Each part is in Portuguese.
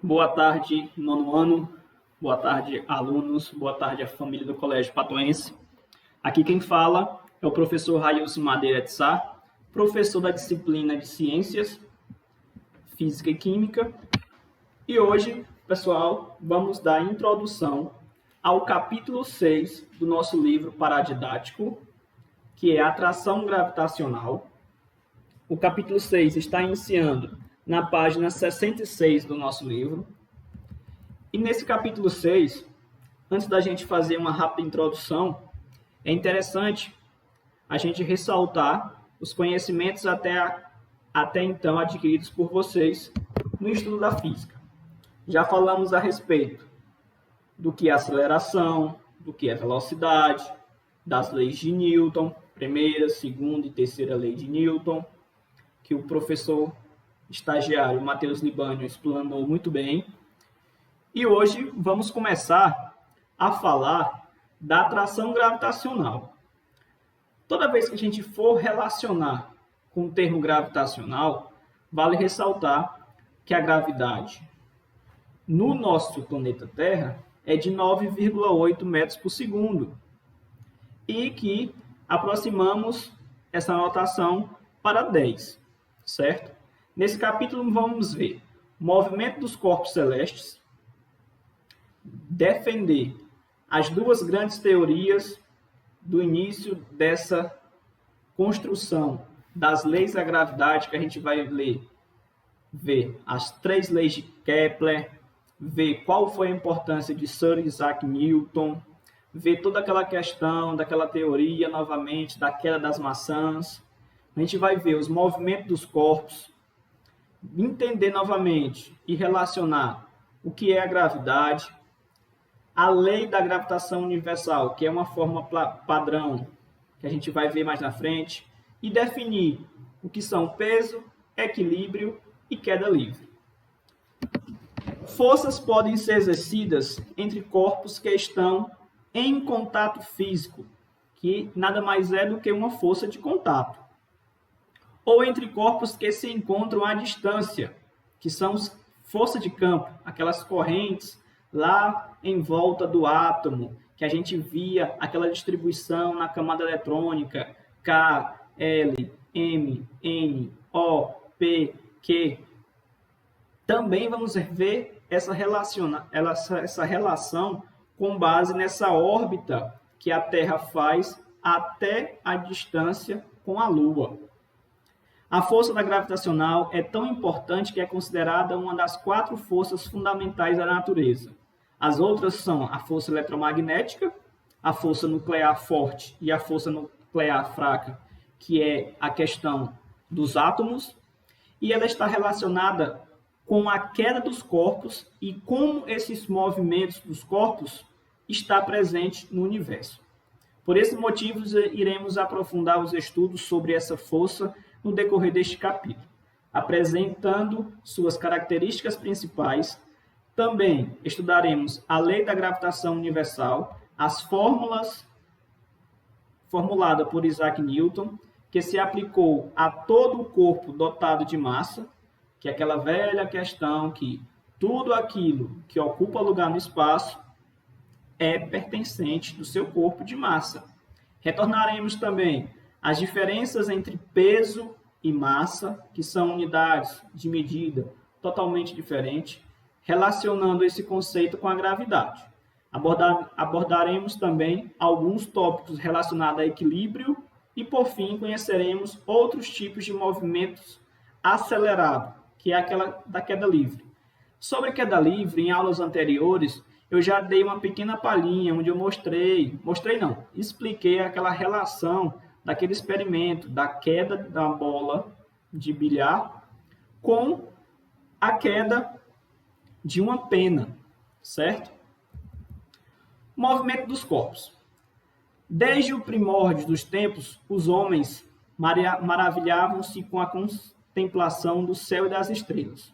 Boa tarde, nono ano. Boa tarde, alunos. Boa tarde, a família do Colégio Patoense. Aqui quem fala é o professor Railson Madeira de Sá, professor da disciplina de Ciências, Física e Química. E hoje, pessoal, vamos dar introdução ao capítulo 6 do nosso livro paradidático, que é Atração Gravitacional. O capítulo 6 está iniciando na página 66 do nosso livro. E nesse capítulo 6, antes da gente fazer uma rápida introdução, é interessante a gente ressaltar os conhecimentos até então adquiridos por vocês no estudo da física. Já falamos a respeito do que é aceleração, do que é velocidade, das leis de Newton, primeira, segunda e terceira lei de Newton, que o professor estagiário Matheus Libânio explanou muito bem. E hoje vamos começar a falar da atração gravitacional. Toda vez que a gente for relacionar com o termo gravitacional, vale ressaltar que a gravidade no nosso planeta Terra é de 9,8 metros por segundo e que aproximamos essa notação para 10, certo? Nesse capítulo vamos ver o movimento dos corpos celestes, defender as duas grandes teorias do início dessa construção das leis da gravidade, que a gente vai ver as 3 leis de Kepler, ver qual foi a importância de Sir Isaac Newton, ver toda aquela questão daquela teoria novamente, da queda das maçãs. A gente vai ver os movimentos dos corpos, entender novamente e relacionar o que é a gravidade, a lei da gravitação universal, que é uma forma padrão, que a gente vai ver mais na frente, e definir o que são peso, equilíbrio e queda livre. Forças podem ser exercidas entre corpos que estão em contato físico, que nada mais é do que uma força de contato, ou entre corpos que se encontram à distância, que são forças de campo, aquelas correntes lá em volta do átomo, que a gente via aquela distribuição na camada eletrônica, K, L, M, N, O, P, Q. Também vamos ver essa relação com base nessa órbita que a Terra faz até a distância com a Lua. A força da gravitacional é tão importante que é considerada uma das 4 forças fundamentais da natureza. As outras são a força eletromagnética, a força nuclear forte e a força nuclear fraca, que é a questão dos átomos, e ela está relacionada com a queda dos corpos e como esses movimentos dos corpos está presente no universo. Por esse motivo, iremos aprofundar os estudos sobre essa força no decorrer deste capítulo, apresentando suas características principais. Também estudaremos a lei da gravitação universal, as fórmulas formuladas por Isaac Newton, que se aplicou a todo o corpo dotado de massa, que é aquela velha questão que tudo aquilo que ocupa lugar no espaço é pertencente do seu corpo de massa. Retornaremos também às diferenças entre peso e massa, que são unidades de medida totalmente diferentes, relacionando esse conceito com a gravidade. Abordaremos também alguns tópicos relacionados a equilíbrio e, por fim, conheceremos outros tipos de movimentos acelerados, que é aquela da queda livre. Sobre queda livre, em aulas anteriores, eu já dei uma pequena palhinha onde eu expliquei aquela relação daquele experimento da queda da bola de bilhar com a queda de uma pena, certo? Movimento dos corpos. Desde o primórdio dos tempos, os homens maravilhavam-se com a contemplação do céu e das estrelas.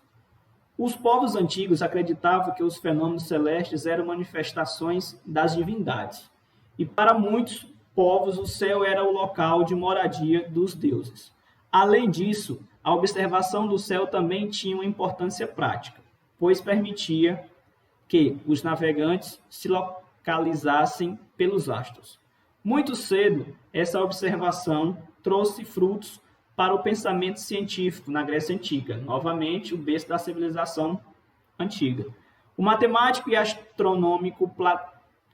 Os povos antigos acreditavam que os fenômenos celestes eram manifestações das divindades. E para muitos povos, o céu era o local de moradia dos deuses. Além disso, a observação do céu também tinha uma importância prática. pois permitia que os navegantes se localizassem pelos astros. Muito cedo, essa observação trouxe frutos para o pensamento científico na Grécia Antiga, novamente o berço da civilização antiga. O matemático e astronômico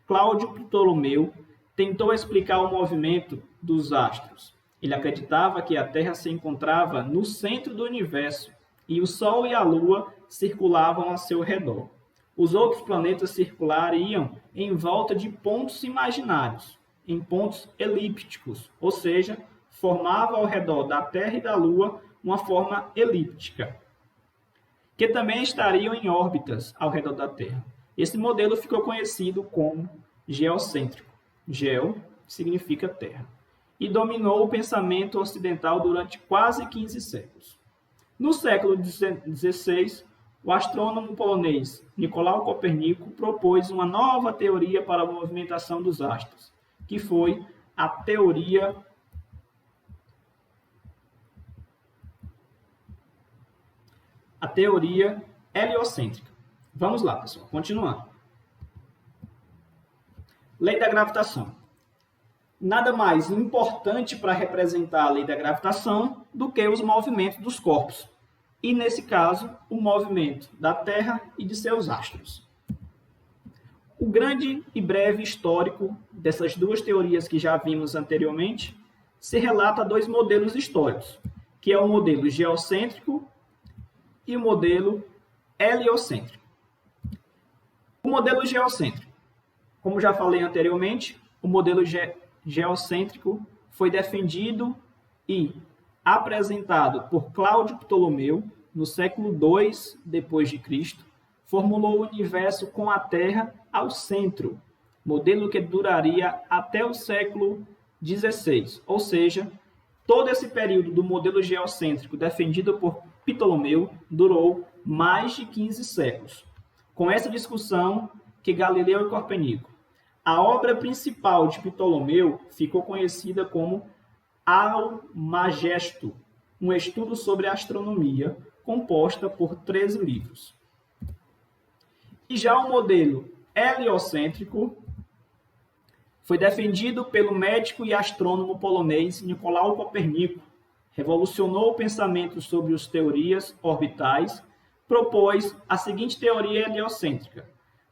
Cláudio Ptolomeu tentou explicar o movimento dos astros. Ele acreditava que a Terra se encontrava no centro do universo e o Sol e a Lua circulavam ao seu redor. Os outros planetas circulariam em volta de pontos imaginários, em pontos elípticos, ou seja, formava ao redor da Terra e da Lua uma forma elíptica, que também estariam em órbitas ao redor da Terra. Esse modelo ficou conhecido como geocêntrico. Geo significa terra. E dominou o pensamento ocidental durante quase 15 séculos. No século XVI, o astrônomo polonês Nicolau Copérnico propôs uma nova teoria para a movimentação dos astros, que foi a teoria heliocêntrica. Vamos lá, pessoal, continuando. Lei da gravitação. Nada mais importante para representar a lei da gravitação do que os movimentos dos corpos. E, nesse caso, o movimento da Terra e de seus astros. O grande e breve histórico dessas duas teorias que já vimos anteriormente se relata a dois modelos históricos, que é o modelo geocêntrico e o modelo heliocêntrico. O modelo geocêntrico. Como já falei anteriormente, o modelo geocêntrico foi defendido e apresentado por Cláudio Ptolomeu no século II d.C., formulou o universo com a Terra ao centro, modelo que duraria até o século XVI, ou seja, todo esse período do modelo geocêntrico defendido por Ptolomeu durou mais de 15 séculos. Com essa discussão que Galileu e Copérnico. A obra principal de Ptolomeu ficou conhecida como Almagesto, um estudo sobre astronomia, composta por 13 livros. E já o modelo heliocêntrico foi defendido pelo médico e astrônomo polonês Nicolau Copérnico. Revolucionou o pensamento sobre as teorias orbitais, propôs a seguinte teoria heliocêntrica,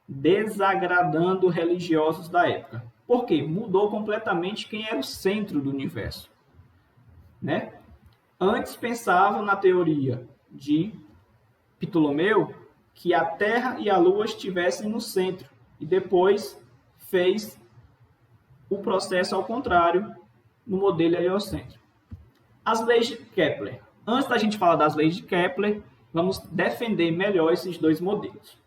desagradando religiosos da época. Por quê? Mudou completamente quem era o centro do universo. Né? Antes pensavam na teoria de Ptolomeu que a Terra e a Lua estivessem no centro e depois fez o processo ao contrário no modelo heliocêntrico. As leis de Kepler. Antes da gente falar das leis de Kepler, vamos defender melhor esses dois modelos.